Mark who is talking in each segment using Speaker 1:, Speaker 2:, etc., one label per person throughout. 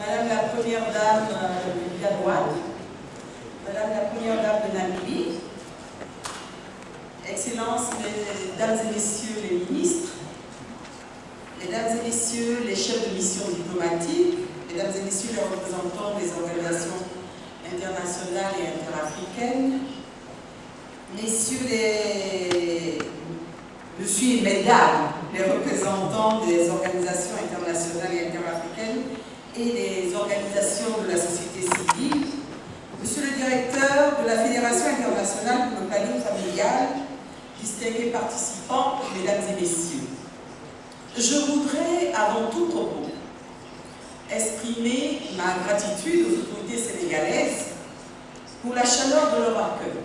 Speaker 1: Madame la Première Dame de Galouane, Madame la Première Dame de Namibie, Excellences, Mesdames et Messieurs les ministres, Mesdames et Messieurs les chefs de mission diplomatique, Mesdames et Messieurs les représentants des organisations internationales et interafricaines, Monsieur et Mesdames les représentants des organisations internationales et interafricaines et des organisations de la société civile, Monsieur le directeur de la Fédération internationale pour le planning familial, distingués participants, Mesdames et Messieurs. Je voudrais, avant tout propos, exprimer ma gratitude aux autorités sénégalaises pour la chaleur de leur accueil.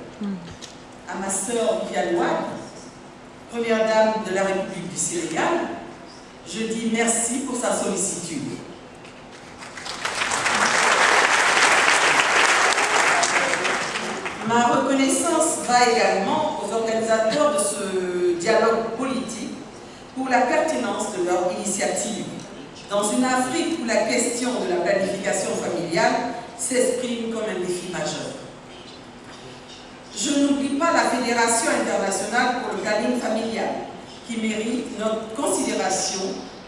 Speaker 1: À ma sœur Viviane Wade, Première Dame de la République du Sénégal, je dis merci pour sa sollicitude. Ma reconnaissance va également aux organisateurs de ce dialogue politique pour la pertinence de leur initiative dans une Afrique où la question de la planification familiale s'exprime comme un défi majeur. Je n'oublie pas la Fédération internationale pour le planning familial qui mérite notre considération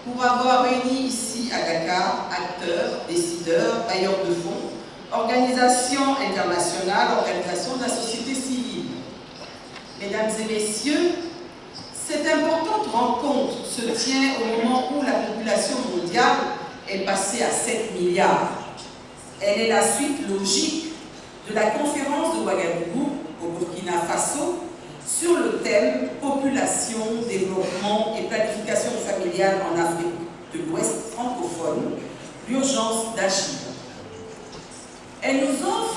Speaker 1: pour avoir réuni ici à Dakar acteurs, décideurs, bailleurs de fonds, organisations internationales, organisations de la société civile. Mesdames et messieurs, cette importante rencontre se tient au moment où la population mondiale est passée à 7 milliards. Elle est la suite logique de la conférence de Ouagadougou au Burkina Faso sur le thème population, développement et planification familiale en Afrique de l'Ouest francophone, l'urgence d'agir. Elle nous offre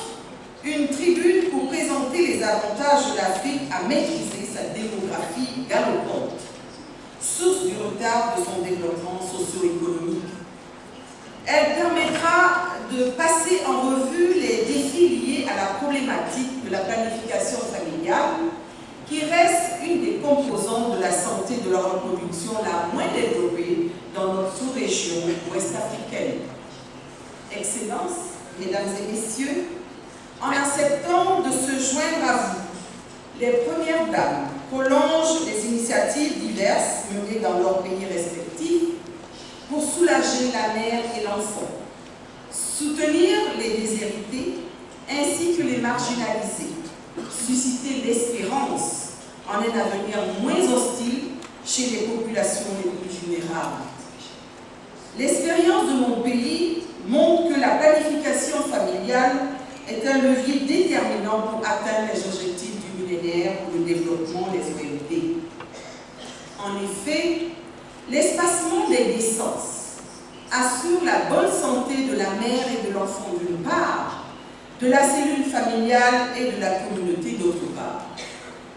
Speaker 1: une tribune pour présenter les avantages de l'Afrique à maîtriser sa démographie galopante, source du retard de son développement socio-économique. Elle permettra de passer en revue les défis liés à la problématique de la planification familiale, qui reste une des composantes de la santé de la reproduction la moins développée dans notre sous-région ouest-africaine. Excellences, Mesdames et Messieurs, en acceptant de se joindre à vous, les Premières Dames prolongent les initiatives diverses menées dans leurs pays respectifs pour soulager la mère et l'enfant, soutenir les déshérités ainsi que les marginalisés, susciter l'espérance en un avenir moins hostile chez les populations les plus vulnérables. L'expérience de mon pays montre que la planification familiale est un levier déterminant pour atteindre les objectifs du millénaire pour le développement des OMD. En effet, l'espacement des naissances assure la bonne santé de la mère et de l'enfant d'une part, de la cellule familiale et de la communauté d'autre part.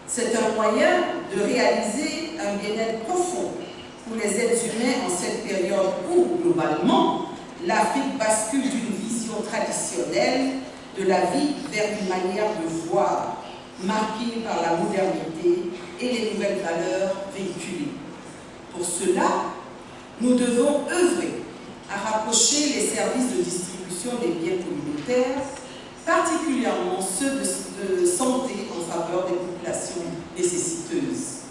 Speaker 1: C'est un moyen de réaliser un bien-être profond pour les êtres humains en cette période où, globalement, l'Afrique bascule d'une vision traditionnelle de la vie vers une manière de voir marquée par la modernité et les nouvelles valeurs véhiculées. Pour cela, nous devons œuvrer à rapprocher les services de distribution des biens communautaires, particulièrement ceux de santé en faveur des populations nécessiteuses.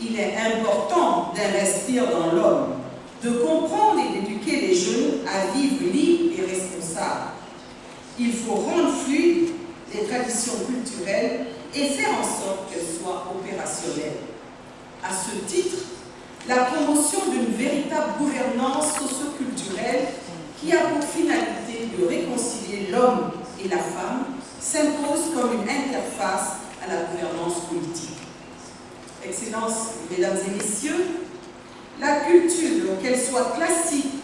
Speaker 1: Il est important d'investir dans l'homme, de comprendre et d'éduquer les jeunes à vivre libres et responsables. Il faut rendre fluides les traditions culturelles et faire en sorte qu'elles soient opérationnelles. À ce titre, la promotion d'une véritable gouvernance socio-culturelle qui a pour finalité de réconcilier l'homme et la femme s'impose comme une interface à la gouvernance politique. Excellences, Mesdames et Messieurs, la culture, qu'elle soit classique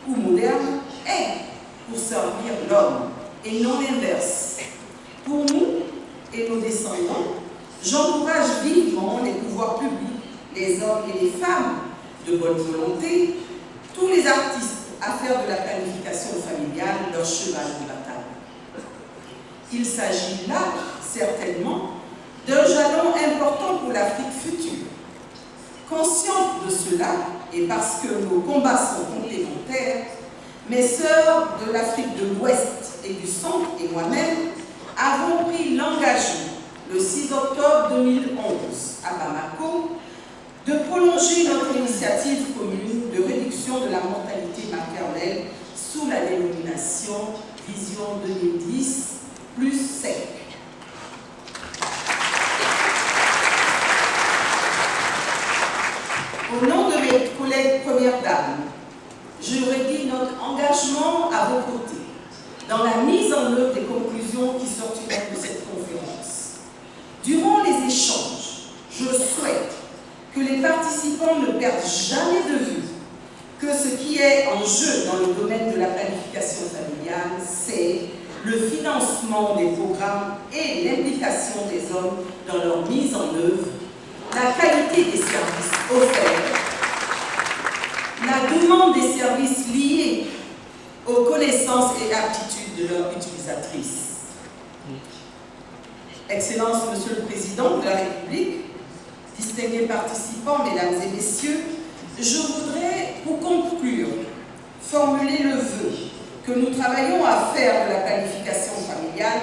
Speaker 1: ou moderne, est pour servir l'homme et non l'inverse. Pour nous et nos descendants, j'encourage vivement les pouvoirs publics, les hommes et les femmes de bonne volonté, tous les artistes à faire de la planification familiale leur cheval de bataille. Il s'agit là, certainement, d'un jalon important pour l'Afrique future. Consciente de cela, et parce que nos combats sont complémentaires, Mes sœurs de l'Afrique de l'Ouest et du Centre et moi-même avons pris l'engagement, le 6 octobre 2011, à Bamako, de prolonger notre initiative commune de réduction de la mortalité maternelle sous la dénomination Vision 2010 plus sec. Au nom de mes collègues premières dames, je redis notre engagement à vos côtés dans la mise en œuvre des conclusions qui sortiront de cette conférence. Durant les échanges, je souhaite que les participants ne perdent jamais de vue que ce qui est en jeu dans le domaine de la planification familiale, c'est le financement des programmes et l'implication des hommes dans leur mise en œuvre, la qualité des services offerts, la demande des services liés aux connaissances et aptitudes de leurs utilisatrices. Excellence, Monsieur le Président de la République, distingués participants, Mesdames et Messieurs, je voudrais, pour conclure, formuler le vœu que nous travaillons à faire de la planification familiale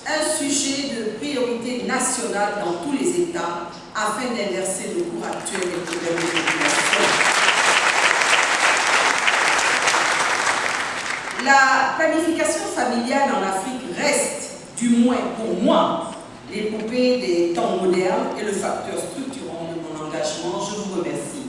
Speaker 1: un sujet de priorité nationale dans tous les États afin d'inverser le cours actuel des problèmes de population. La planification familiale en Afrique reste, du moins pour moi, l'épopée des temps modernes et le facteur structurant de mon engagement. Je vous remercie.